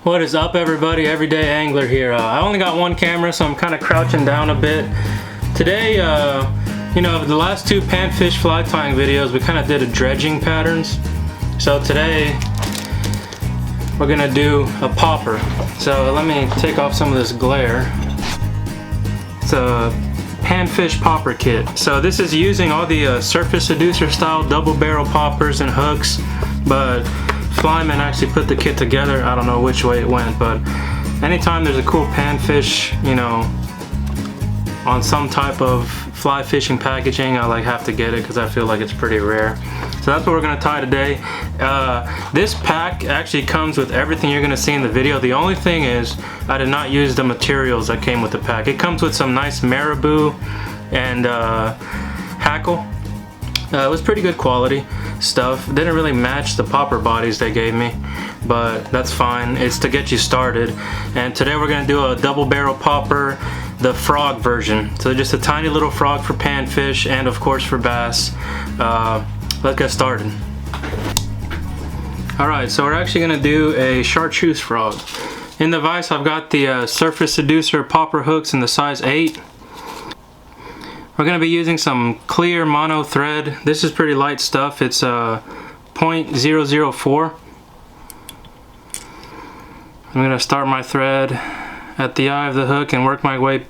What is up, everybody? Everyday Angler here. I only got one camera, so I'm kind of crouching down a bit. Today, you know, the last two panfish fly tying videos, we kind of did a dredging patterns. So today, we're gonna do a popper. So let me take off some of this glare. It's a panfish popper kit. So this is using all the Surface Seducer style double barrel poppers and hooks, but Flyman actually put the kit together. I don't know which way it went, but anytime there's a cool panfish, you know, on some type of fly fishing packaging, I have to get it because I feel like it's pretty rare. So that's what we're gonna tie today. This pack actually comes with everything you're gonna see in the video. The only thing is I did not use the materials that came with the pack. It comes with some nice marabou and hackle. It was pretty good quality stuff. Didn't really match the popper bodies they gave me, but that's fine. It's to get you started. And today we're gonna do a double barrel popper, the frog version. So just a tiny little frog for panfish and of course for bass. Let's get started. Alright, so we're actually gonna do a Chartreuse frog. In the vise I've got the Surface Seducer popper hooks in the size 8. We're going to be using some clear mono thread. This is pretty light stuff. It's 0.004. I'm going to start my thread at the eye of the hook and work my way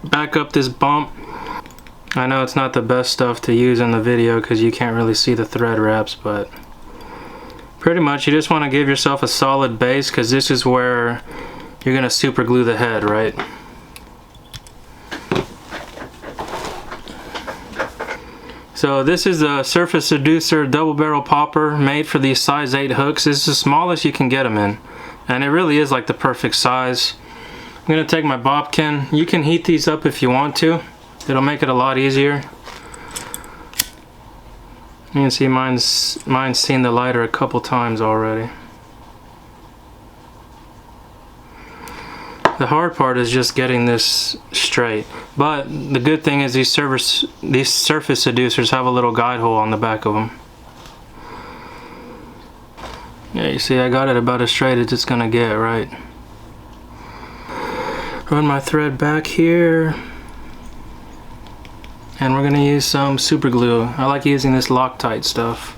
back up this bump. I know it's not the best stuff to use in the video because you can't really see the thread wraps, but pretty much you just want to give yourself a solid base because this is where you're going to super glue the head, right? So this is the Surface Seducer double barrel popper made for these size 8 hooks. This is the smallest you can get them in, and it really is like the perfect size. I'm gonna take my bobkin. You can heat these up if you want to. It'll make it a lot easier. You can see mine's seen the lighter a couple times already. The hard part is just getting this straight, but the good thing is these Surface Seducers have a little guide hole on the back of them. Yeah, you see I got it about as straight as it's gonna get, right? Run my thread back here, and we're gonna use some super glue. I like using this Loctite stuff.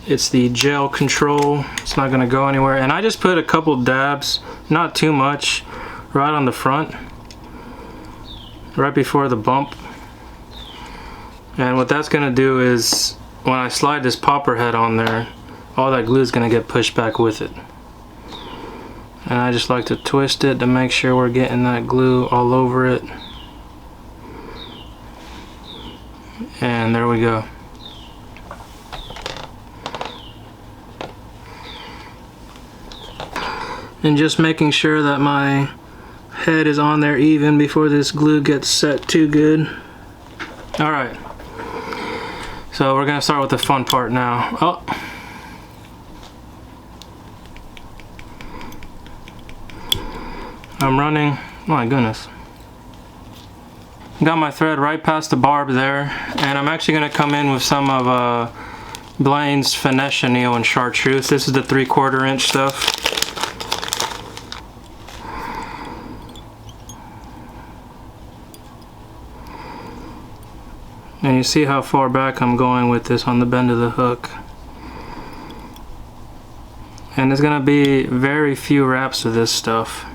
It's the gel control. It's not gonna go anywhere. And I just put a couple dabs, not too much, right on the front, right before the bump. And what that's gonna do is when I slide this popper head on there, all that glue is gonna get pushed back with it. And I just like to twist it to make sure we're getting that glue all over it. And there we go. And just making sure that my head is on there even before this glue gets set too good. Alright, so we're gonna start with the fun part now. Oh, I'm running, my goodness. Got my thread right past the barb there, and I'm actually gonna come in with some of Blaine's Finesse Chenille and Chartreuse. This is the 3/4 inch stuff. And you see how far back I'm going with this on the bend of the hook. And there's gonna be very few wraps of this stuff.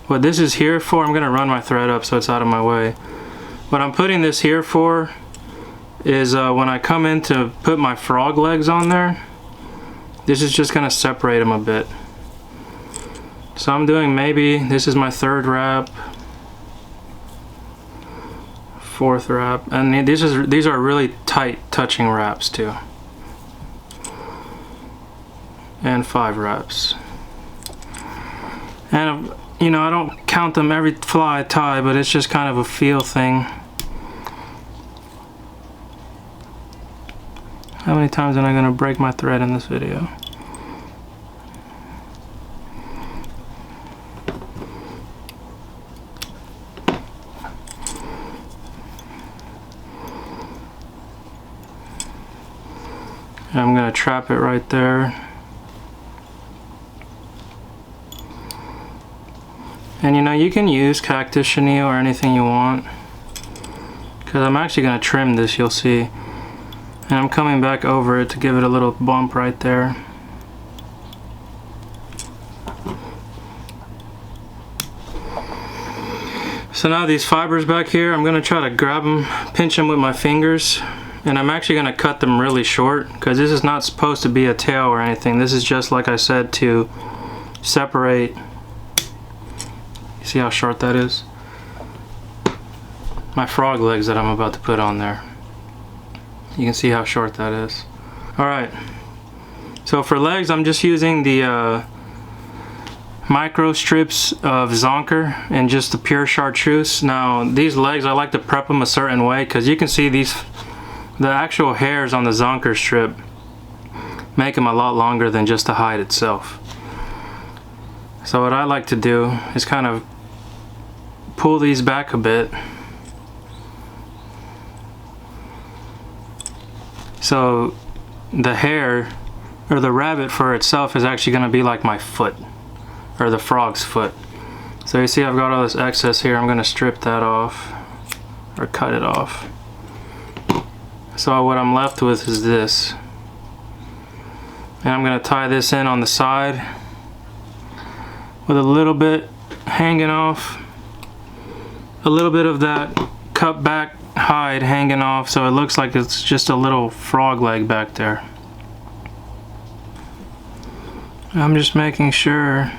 What this is here for, I'm gonna run my thread up so it's out of my way. What I'm putting this here for is when I come in to put my frog legs on there, this is just gonna separate them a bit. So I'm doing maybe, this is my 3rd wrap, 4th wrap, and these are really tight touching wraps too. And 5 wraps. And you know, I don't count them every fly I tie, but it's just kind of a feel thing. How many times am I gonna break my thread in this video? I'm gonna trap it right there. And you know, you can use cactus chenille or anything you want, because I'm actually going to trim this, you'll see. And I'm coming back over it to give it a little bump right there. So now these fibers back here, I'm going to try to grab them, pinch them with my fingers, and I'm actually going to cut them really short, because this is not supposed to be a tail or anything. This is just, like I said, to separate. You see how short that is? My frog legs that I'm about to put on there. You can see how short that is. Alright, so for legs I'm just using the micro strips of Zonker and just the pure Chartreuse. Now these legs, I like to prep them a certain way, because you can see the actual hairs on the Zonker strip make them a lot longer than just the hide itself. So what I like to do is kind of pull these back a bit, so the hair or the rabbit fur itself is actually going to be like my foot, or the frog's foot. So you see I've got all this excess here. I'm going to strip that off or cut it off. So what I'm left with is this, and I'm going to tie this in on the side with a little bit hanging off, a little bit of that cut back hide hanging off, so it looks like it's just a little frog leg back there. I'm just making sure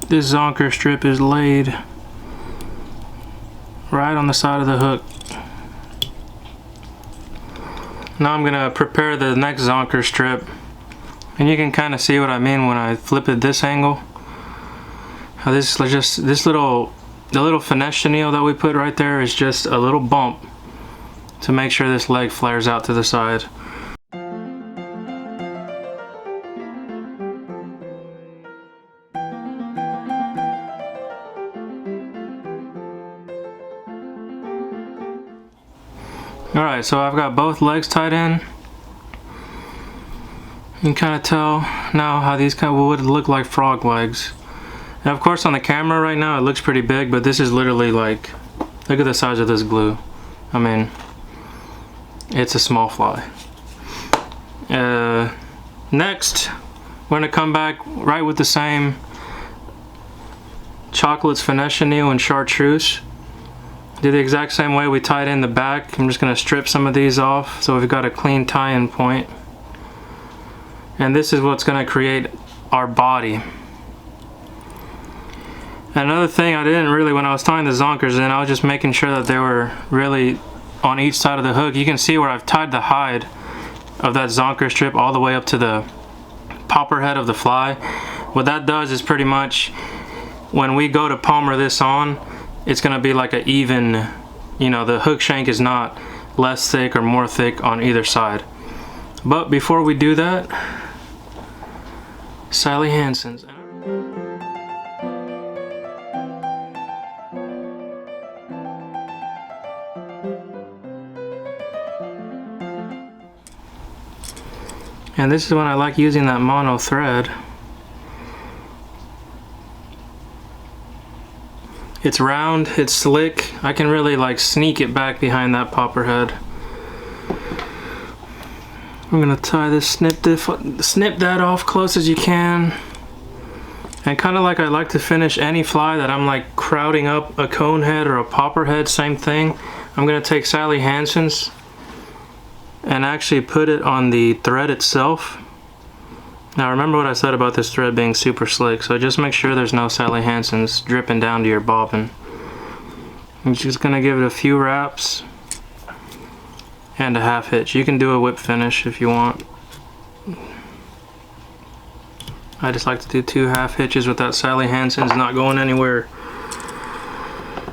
this Zonker strip is laid right on the side of the hook. Now I'm gonna prepare the next Zonker strip, and you can kind of see what I mean when I flip it this angle. How this little finesse chenille that we put right there is just a little bump to make sure this leg flares out to the side. Alright, so I've got both legs tied in. You can kind of tell now how these kind of would look like frog legs. And of course on the camera right now it looks pretty big, but this is literally like, look at the size of this glue. I mean, it's a small fly. Next, we're going to come back right with the same Chockletts Finesse Chenille and Chartreuse. Do the exact same way we tied in the back. I'm just going to strip some of these off so we've got a clean tie-in point. And this is what's going to create our body. Another thing I didn't really, when I was tying the Zonkers in, I was just making sure that they were really on each side of the hook. You can see where I've tied the hide of that Zonker strip all the way up to the popper head of the fly. What that does is pretty much when we go to palmer this on, it's going to be like an even, you know, the hook shank is not less thick or more thick on either side. But before we do that, Sally Hansen's. And this is when I like using that mono thread. It's round, it's slick. I can really like sneak it back behind that popper head. I'm gonna tie this, snip that off close as you can. And kind of like I like to finish any fly that I'm like crowding up a cone head or a popper head, same thing. I'm gonna take Sally Hansen's and actually put it on the thread itself. Now remember what I said about this thread being super slick, so just make sure there's no Sally Hansen's dripping down to your bobbin. I'm just gonna give it a few wraps and a half hitch. You can do a whip finish if you want. I just like to do 2 half hitches with that Sally Hansen's not going anywhere.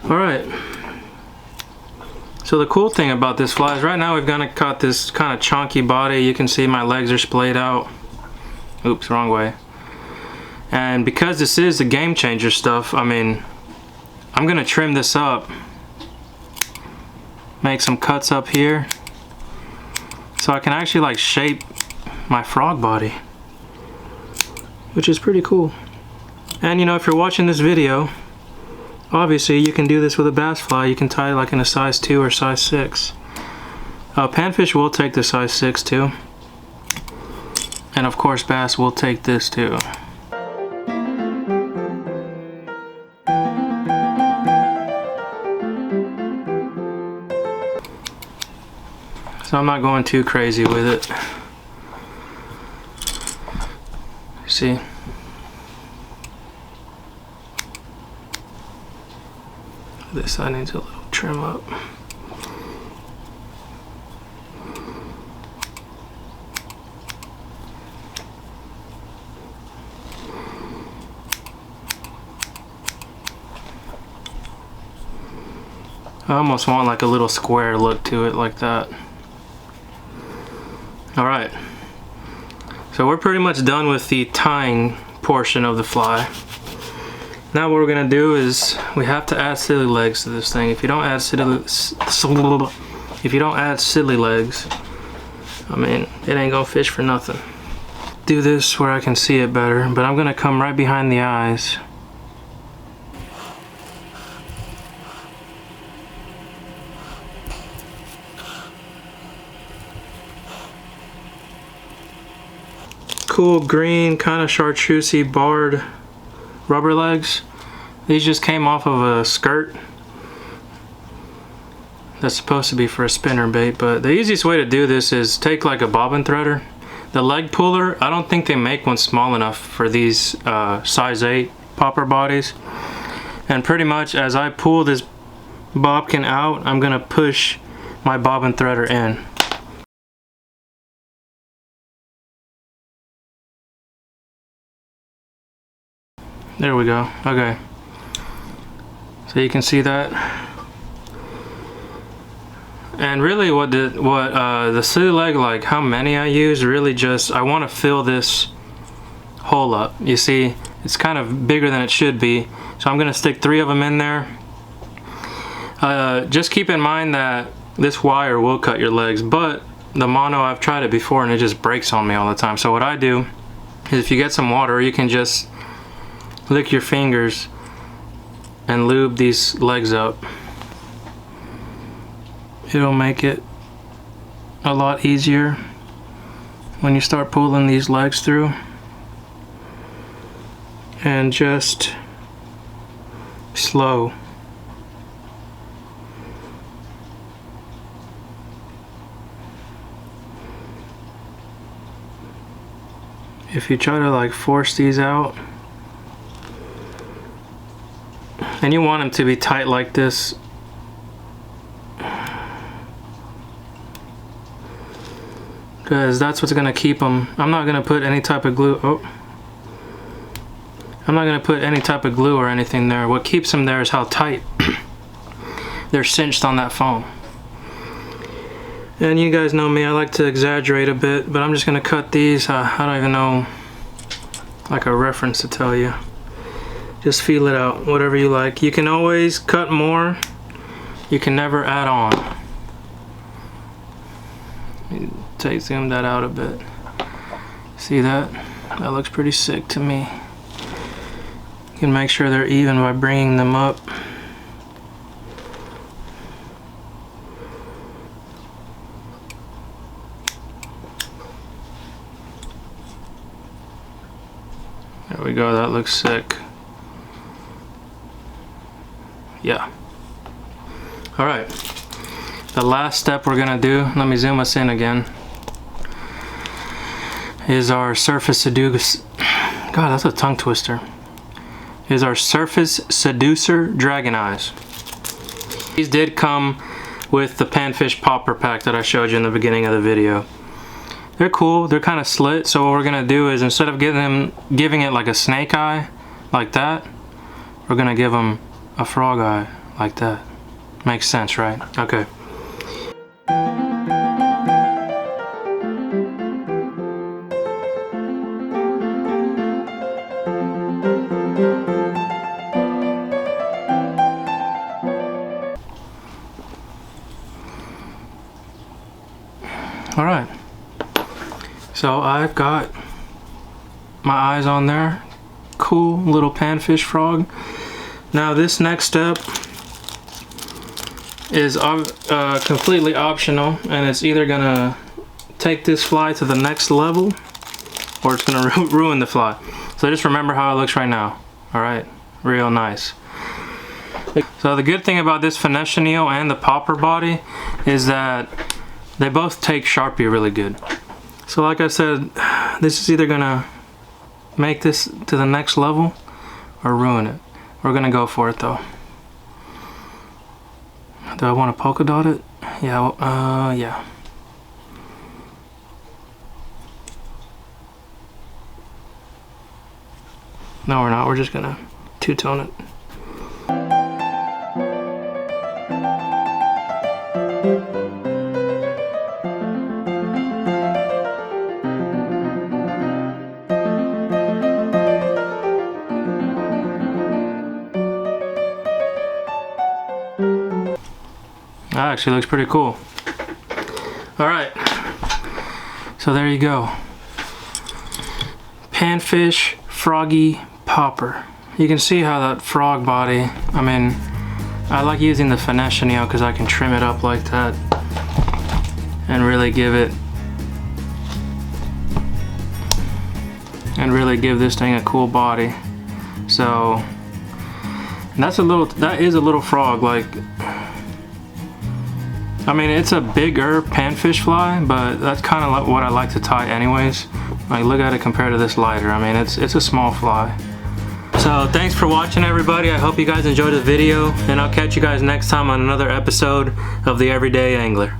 Alright. So the cool thing about this fly is right now we've got this kind of chunky body. You can see my legs are splayed out. Oops, wrong way. And because this is the game changer stuff, I mean, I'm gonna trim this up, make some cuts up here, so I can actually like shape my frog body, which is pretty cool. And you know, if you're watching this video, obviously you can do this with a bass fly. You can tie like in a size 2 or size 6. Panfish will take the size 6 too. And of course bass will take this too. So I'm not going too crazy with it. See? This side needs a little trim up. I almost want like a little square look to it like that. Alright, so we're pretty much done with the tying portion of the fly. Now what we're gonna do is we have to add silly legs to this thing. If you don't add silly legs, I mean, it ain't gonna fish for nothing. Do this where I can see it better, but I'm gonna come right behind the eyes. Cool green, kind of chartreusey barred rubber legs. These just came off of a skirt that's supposed to be for a spinner bait, but the easiest way to do this is take like a bobbin threader. The leg puller, I don't think they make one small enough for these size 8 popper bodies. And pretty much as I pull this bobbin out, I'm gonna push my bobbin threader in. There we go. Okay. So you can see that. And really what the silly leg, like how many I use, really just, I want to fill this hole up. You see, it's kind of bigger than it should be. So I'm going to stick 3 of them in there. Just keep in mind that this wire will cut your legs, but the mono, I've tried it before and it just breaks on me all the time. So what I do is if you get some water, you can just lick your fingers and lube these legs up. It'll make it a lot easier when you start pulling these legs through. And just slow. If you try to like force these out, and you want them to be tight like this, because that's what's gonna keep them. I'm not gonna put any type of glue. I'm not gonna put any type of glue or anything there. What keeps them there is how tight they're cinched on that foam. And you guys know me, I like to exaggerate a bit, but I'm just gonna cut these. I don't even know like a reference to tell you. Just feel it out, whatever you like. You can always cut more. You can never add on. Zoom that out a bit. See that? That looks pretty sick to me. You can make sure they're even by bringing them up. There we go, that looks sick. Yeah. Alright. The last step we're gonna do, let me zoom us in again, is our Surface Seducer. God, that's a tongue twister. Is our Surface Seducer Dragon Eyes. These did come with the Panfish popper pack that I showed you in the beginning of the video. They're cool, they're kind of slit, so what we're gonna do is instead of giving it like a snake eye, like that, we're gonna give them a frog eye, like that. Makes sense, right? Okay. Alright, so I've got my eyes on there. cool little panfish frog. Now this next step is completely optional, and it's either gonna take this fly to the next level or it's gonna ruin the fly. So just remember how it looks right now. All right, real nice. So the good thing about this finesse chenille and the popper body is that they both take Sharpie really good. So like I said, this is either gonna make this to the next level or ruin it. We're gonna go for it though. Do I want to polka dot it? Yeah, yeah. No, we're not. We're just gonna two-tone it. That actually looks pretty cool. Alright, so there you go. Panfish Froggy Popper. You can see how that frog body, I mean, I like using the finesse chenille because I can trim it up like that and really give this thing a cool body. So that is a little frog. Like, I mean, it's a bigger panfish fly, but that's kind of like what I like to tie anyways. Like, look at it compared to this lighter. I mean, it's a small fly. So thanks for watching, everybody. I hope you guys enjoyed the video, and I'll catch you guys next time on another episode of The Everyday Angler.